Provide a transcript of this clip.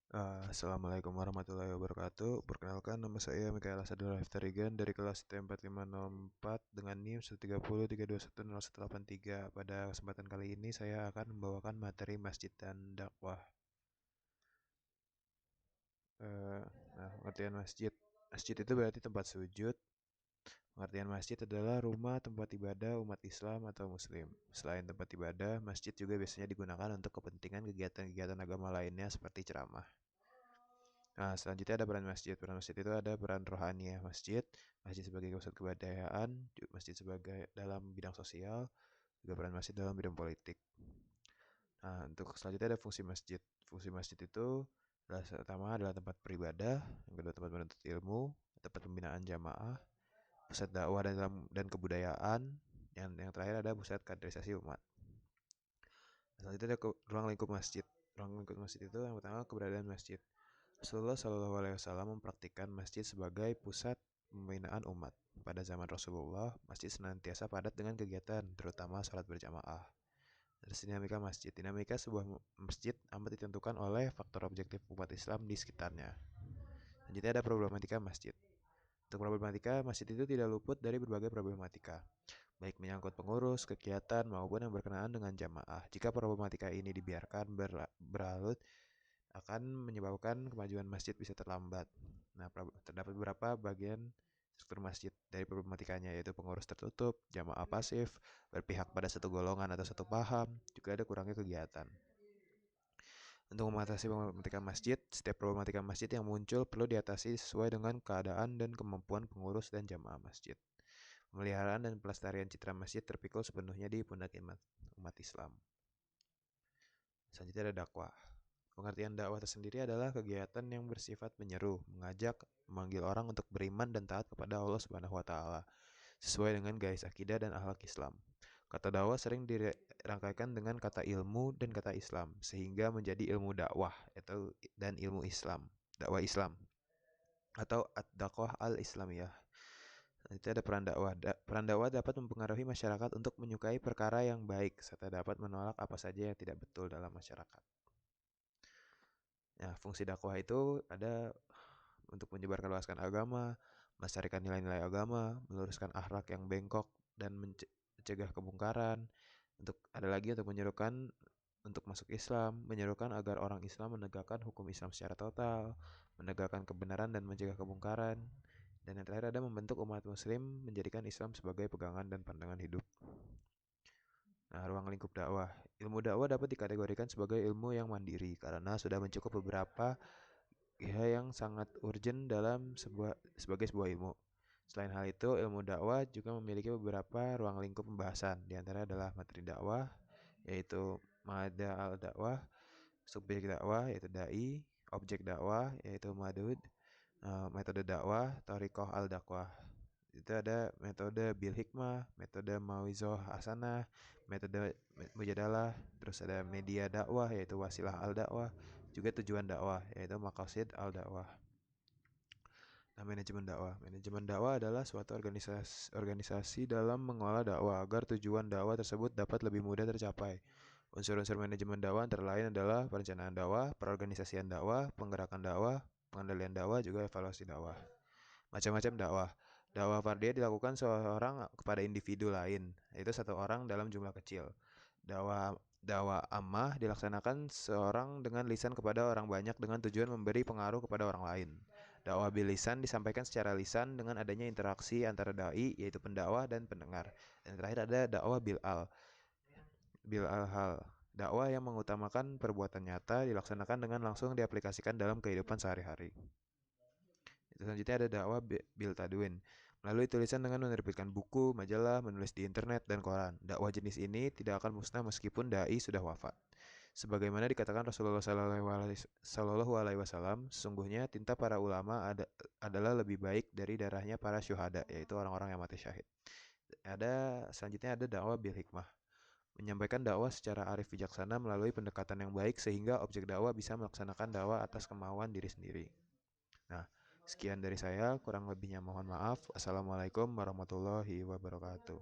Assalamualaikum warahmatullahi wabarakatuh. Perkenalkan, nama saya Mikael Asadul Regan dari kelas T4504 dengan NIM 13032100183. Pada kesempatan kali ini saya akan membawakan materi masjid dan dakwah. Eh, Pengertian masjid. Masjid itu berarti tempat sujud. Pengertian masjid adalah rumah tempat ibadah umat Islam atau Muslim. Selain tempat ibadah, masjid juga biasanya digunakan untuk kepentingan kegiatan-kegiatan agama lainnya seperti ceramah. Nah, selanjutnya ada peran masjid. Peran masjid itu ada peran rohani masjid, masjid sebagai pusat kebudayaan, masjid sebagai dalam bidang sosial, juga peran masjid dalam bidang politik. Nah, untuk selanjutnya ada fungsi masjid. Fungsi masjid itu pertama adalah tempat beribadah, yang kedua tempat menuntut ilmu, tempat pembinaan jamaah, pusat dakwah dan kebudayaan, yang terakhir ada pusat kaderisasi umat. Selanjutnya ada ruang lingkup masjid. Ruang lingkup masjid itu yang pertama keberadaan masjid. Rasulullah Shallallahu Alaihi Wasallam mempraktikkan masjid sebagai pusat pembinaan umat. Pada zaman Rasulullah, masjid senantiasa padat dengan kegiatan, terutama sholat berjamaah. Terus dinamika masjid. Dinamika sebuah masjid amat ditentukan oleh faktor objektif umat Islam di sekitarnya. Selanjutnya ada problematika masjid. Untuk problematika, masjid itu tidak luput dari berbagai problematika, baik menyangkut pengurus, kegiatan, maupun yang berkenaan dengan jamaah. Jika problematika ini dibiarkan berlarut, akan menyebabkan kemajuan masjid bisa terlambat. Nah, terdapat beberapa bagian struktur masjid dari problematikanya, yaitu pengurus tertutup, jamaah pasif, berpihak pada satu golongan atau satu paham, juga ada kurangnya kegiatan. Untuk mengatasi problematika masjid, setiap problematika masjid yang muncul perlu diatasi sesuai dengan keadaan dan kemampuan pengurus dan jamaah masjid. Pemeliharaan dan pelestarian citra masjid terpikul sepenuhnya di pundak umat Islam. Selanjutnya ada dakwah. Pengertian dakwah tersendiri adalah kegiatan yang bersifat menyeru, mengajak, memanggil orang untuk beriman dan taat kepada Allah Subhanahu wa taala sesuai dengan garis akidah dan akhlak Islam. Kata dakwah sering dirangkaikan dengan kata ilmu dan kata Islam sehingga menjadi ilmu dakwah dan ilmu Islam, dakwah Islam atau ad-dakwah al-islamiyah. Itu ada peran dakwah. Peran dakwah dapat mempengaruhi masyarakat untuk menyukai perkara yang baik serta dapat menolak apa saja yang tidak betul dalam masyarakat. Nah, fungsi dakwah itu ada untuk menyebarkan luaskan agama, melestarikan nilai-nilai agama, meluruskan akhlak yang bengkok dan mencegah kemungkaran. Ada lagi untuk menyerukan untuk masuk Islam, menyerukan agar orang Islam menegakkan hukum Islam secara total, menegakkan kebenaran dan mencegah kemungkaran. Dan yang terakhir ada membentuk umat muslim menjadikan Islam sebagai pegangan dan pandangan hidup. Nah, ruang lingkup dakwah. Ilmu dakwah dapat dikategorikan sebagai ilmu yang mandiri karena sudah mencukup beberapa yang sangat urgent dalam sebagai sebuah ilmu. Selain hal itu, ilmu dakwah juga memiliki beberapa ruang lingkup pembahasan. Di antara adalah materi dakwah, yaitu mada al-dakwah, subjek dakwah, yaitu dai, objek dakwah, yaitu madud, metode dakwah, thariqah al-dakwah. Itu ada metode bil hikmah, metode mawizoh hasanah, metode mujadalah, terus ada media dakwah yaitu wasilah al dakwah, juga tujuan dakwah yaitu maqasid al dakwah. Nah, manajemen dakwah adalah suatu organisasi dalam mengolah dakwah agar tujuan dakwah tersebut dapat lebih mudah tercapai. Unsur-unsur manajemen dakwah antara lain adalah perencanaan dakwah, perorganisasian dakwah, penggerakan dakwah, pengendalian dakwah, juga evaluasi dakwah. Macam-macam dakwah. Dakwah fardiyah dilakukan seorang kepada individu lain, yaitu satu orang dalam jumlah kecil. Dakwah dakwah ammah dilaksanakan seorang dengan lisan kepada orang banyak dengan tujuan memberi pengaruh kepada orang lain. Dakwah bil lisan disampaikan secara lisan dengan adanya interaksi antara dai yaitu pendakwah dan pendengar. Dan terakhir ada dakwah bil al hal. Dakwah yang mengutamakan perbuatan nyata dilaksanakan dengan langsung diaplikasikan dalam kehidupan sehari-hari. Selanjutnya ada dakwah bil tadwin. Melalui tulisan dengan menerbitkan buku, majalah, menulis di internet, dan koran. Dakwah jenis ini tidak akan musnah meskipun dai sudah wafat. Sebagaimana dikatakan Rasulullah Sallallahu Alaihi Wasallam, sesungguhnya tinta para ulama adalah lebih baik dari darahnya para syuhada, yaitu orang-orang yang mati syahid. Selanjutnya ada dakwah bil hikmah. Menyampaikan dakwah secara arif bijaksana melalui pendekatan yang baik sehingga objek dakwah bisa melaksanakan dakwah atas kemauan diri sendiri. Nah, sekian dari saya, kurang lebihnya mohon maaf. Assalamualaikum warahmatullahi wabarakatuh.